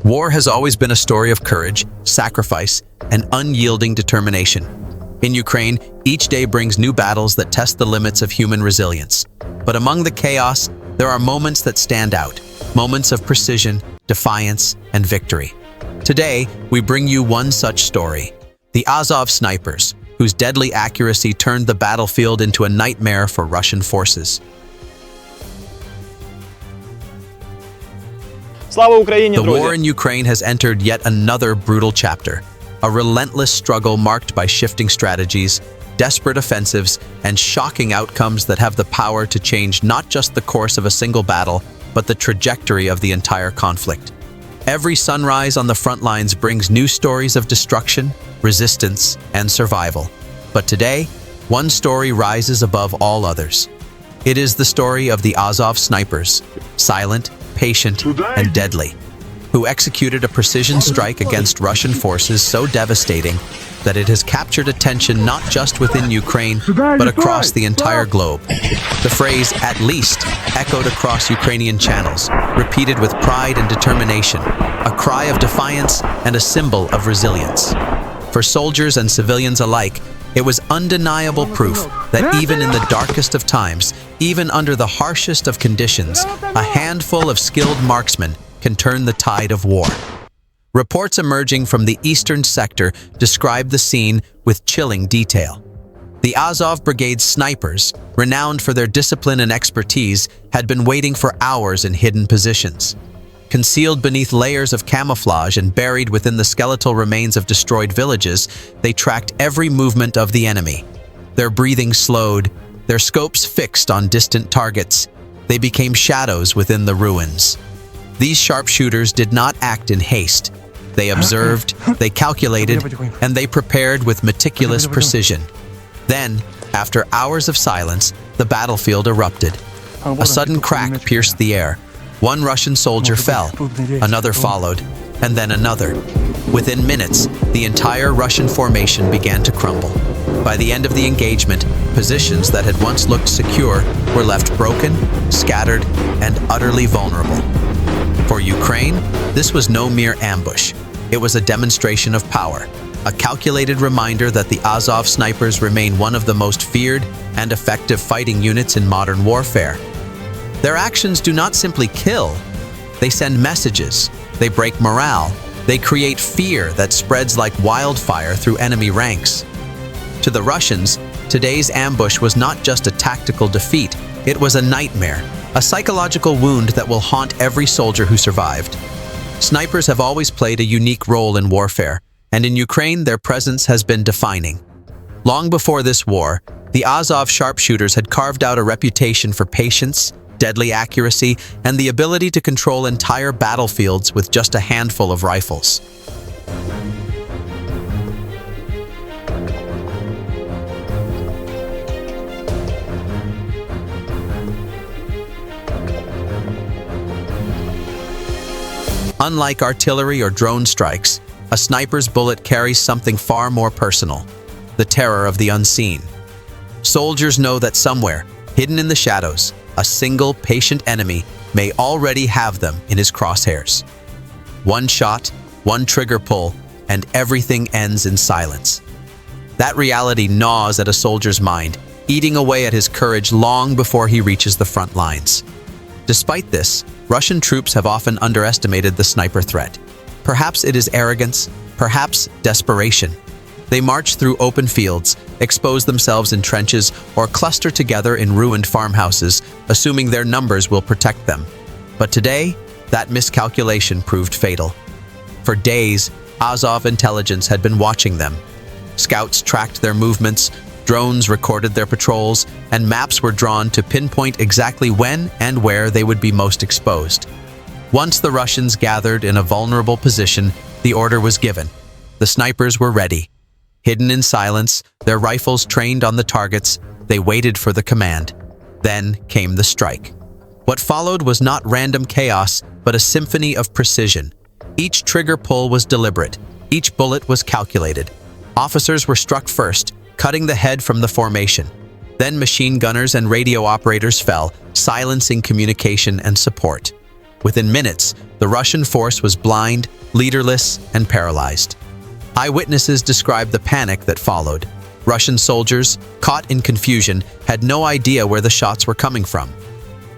War has always been a story of courage, sacrifice, and unyielding determination. In Ukraine, each day brings new battles that test the limits of human resilience. But among the chaos, there are moments that stand out, moments of precision, defiance, and victory. Today, we bring you one such story, the Azov snipers, whose deadly accuracy turned the battlefield into a nightmare for Russian forces. The war in Ukraine has entered yet another brutal chapter, a relentless struggle marked by shifting strategies, desperate offensives, and shocking outcomes that have the power to change not just the course of a single battle, but the trajectory of the entire conflict. Every sunrise on the front lines brings new stories of destruction, resistance, and survival. But today, one story rises above all others. It is the story of the Azov snipers, silent, patient, and deadly, who executed a precision strike against Russian forces so devastating that it has captured attention not just within Ukraine, but across the entire globe. The phrase, "at least," echoed across Ukrainian channels, repeated with pride and determination, a cry of defiance and a symbol of resilience. For soldiers and civilians alike, it was undeniable proof that even in the darkest of times, even under the harshest of conditions, a handful of skilled marksmen can turn the tide of war. Reports emerging from the eastern sector describe the scene with chilling detail. The Azov Brigade's snipers, renowned for their discipline and expertise, had been waiting for hours in hidden positions. Concealed beneath layers of camouflage and buried within the skeletal remains of destroyed villages, they tracked every movement of the enemy. Their breathing slowed, their scopes fixed on distant targets. They became shadows within the ruins. These sharpshooters did not act in haste. They observed, they calculated, and they prepared with meticulous precision. Then, after hours of silence, the battlefield erupted. A sudden crack pierced the air. One Russian soldier fell, another followed, and then another. Within minutes, the entire Russian formation began to crumble. By the end of the engagement, positions that had once looked secure were left broken, scattered, and utterly vulnerable. For Ukraine, this was no mere ambush. It was a demonstration of power, a calculated reminder that the Azov snipers remain one of the most feared and effective fighting units in modern warfare. Their actions do not simply kill, they send messages, they break morale, they create fear that spreads like wildfire through enemy ranks. To the Russians, today's ambush was not just a tactical defeat, it was a nightmare, a psychological wound that will haunt every soldier who survived. Snipers have always played a unique role in warfare, and in Ukraine their presence has been defining. Long before this war, the Azov sharpshooters had carved out a reputation for patience, deadly accuracy, and the ability to control entire battlefields with just a handful of rifles. Unlike artillery or drone strikes, a sniper's bullet carries something far more personal, the terror of the unseen. Soldiers know that somewhere, hidden in the shadows, a single patient enemy may already have them in his crosshairs. One shot, one trigger pull, and everything ends in silence. That reality gnaws at a soldier's mind, eating away at his courage long before he reaches the front lines. Despite this, Russian troops have often underestimated the sniper threat. Perhaps it is arrogance, perhaps desperation. They march through open fields, expose themselves in trenches, or cluster together in ruined farmhouses, assuming their numbers will protect them. But today, that miscalculation proved fatal. For days, Azov intelligence had been watching them. Scouts tracked their movements, drones recorded their patrols, and maps were drawn to pinpoint exactly when and where they would be most exposed. Once the Russians gathered in a vulnerable position, the order was given. The snipers were ready. Hidden in silence, their rifles trained on the targets, they waited for the command. Then came the strike. What followed was not random chaos, but a symphony of precision. Each trigger pull was deliberate. Each bullet was calculated. Officers were struck first, cutting the head from the formation. Then machine gunners and radio operators fell, silencing communication and support. Within minutes, The Russian force was blind, leaderless, and paralyzed. Eyewitnesses described the panic that followed. Russian soldiers, caught in confusion, had no idea where the shots were coming from.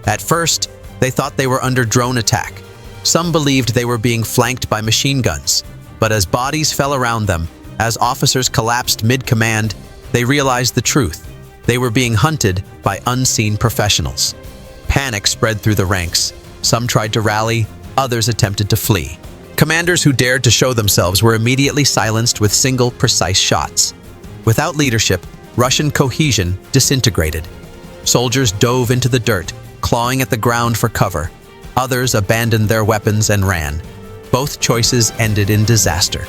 At first, they thought they were under drone attack. Some believed they were being flanked by machine guns. But as bodies fell around them, as officers collapsed mid-command, they realized the truth. They were being hunted by unseen professionals. Panic spread through the ranks. Some tried to rally, others attempted to flee. Commanders who dared to show themselves were immediately silenced with single, precise shots. Without leadership, Russian cohesion disintegrated. Soldiers dove into the dirt, clawing at the ground for cover. Others abandoned their weapons and ran. Both choices ended in disaster.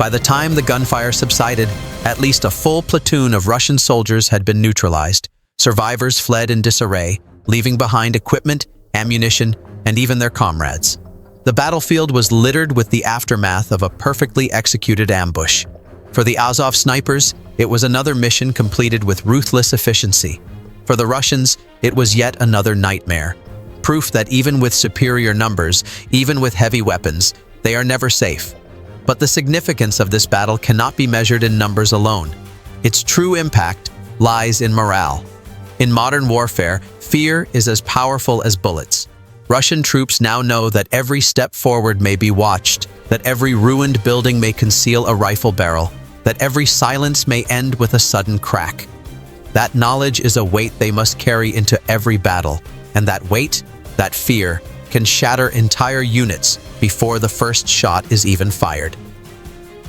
By the time the gunfire subsided, at least a full platoon of Russian soldiers had been neutralized. Survivors fled in disarray, leaving behind equipment, ammunition, and even their comrades. The battlefield was littered with the aftermath of a perfectly executed ambush. For the Azov snipers, it was another mission completed with ruthless efficiency. For the Russians, it was yet another nightmare. Proof that even with superior numbers, even with heavy weapons, they are never safe. But the significance of this battle cannot be measured in numbers alone. Its true impact lies in morale. In modern warfare, fear is as powerful as bullets. Russian troops now know that every step forward may be watched, that every ruined building may conceal a rifle barrel, that every silence may end with a sudden crack. That knowledge is a weight they must carry into every battle, and that weight, that fear, can shatter entire units before the first shot is even fired.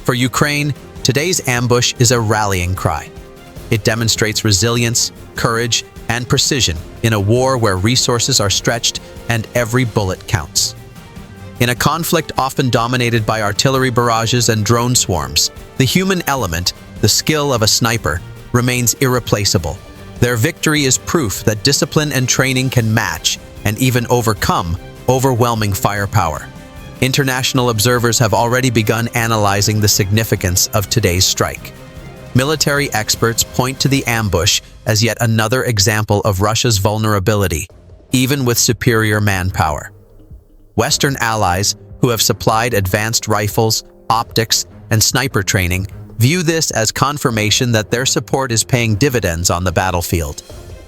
For Ukraine, today's ambush is a rallying cry. It demonstrates resilience, courage, and precision in a war where resources are stretched and every bullet counts. In a conflict often dominated by artillery barrages and drone swarms, the human element, the skill of a sniper, remains irreplaceable. Their victory is proof that discipline and training can match and even overcome overwhelming firepower. International observers have already begun analyzing the significance of today's strike. Military experts point to the ambush as yet another example of Russia's vulnerability, even with superior manpower. Western allies, who have supplied advanced rifles, optics, and sniper training, view this as confirmation that their support is paying dividends on the battlefield.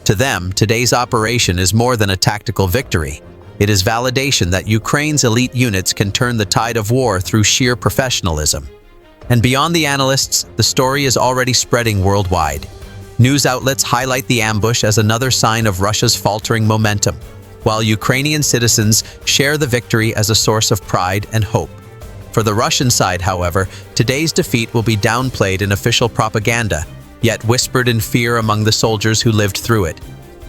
To them, today's operation is more than a tactical victory. It is validation that Ukraine's elite units can turn the tide of war through sheer professionalism. And beyond the analysts, the story is already spreading worldwide. News outlets highlight the ambush as another sign of Russia's faltering momentum, while Ukrainian citizens share the victory as a source of pride and hope. For the Russian side, however, today's defeat will be downplayed in official propaganda, yet whispered in fear among the soldiers who lived through it.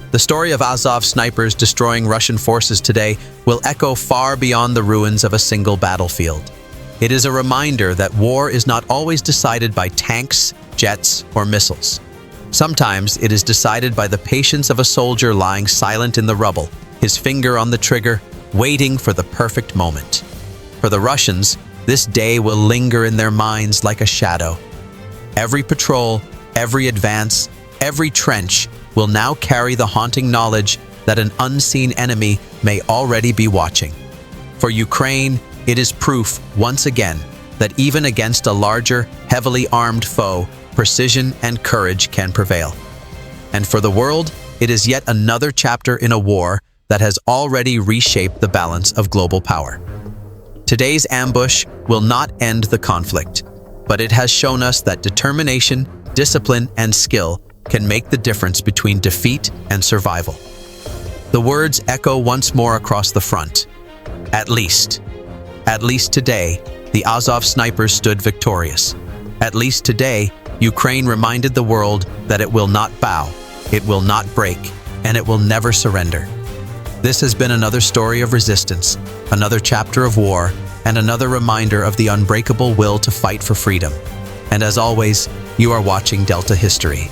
The story of Azov snipers destroying Russian forces today will echo far beyond the ruins of a single battlefield. It is a reminder that war is not always decided by tanks, jets, or missiles. Sometimes it is decided by the patience of a soldier lying silent in the rubble, his finger on the trigger, waiting for the perfect moment. For the Russians, this day will linger in their minds like a shadow. Every patrol, every advance, every trench will now carry the haunting knowledge that an unseen enemy may already be watching. For Ukraine, it is proof, once again, that even against a larger, heavily armed foe, precision and courage can prevail. And for the world, it is yet another chapter in a war that has already reshaped the balance of global power. Today's ambush will not end the conflict, but it has shown us that determination, discipline, and skill can make the difference between defeat and survival. The words echo once more across the front. At least today, the Azov snipers stood victorious. At least today, Ukraine reminded the world that it will not bow, it will not break, and it will never surrender. This has been another story of resistance, another chapter of war, and another reminder of the unbreakable will to fight for freedom. And as always, you are watching Delta History.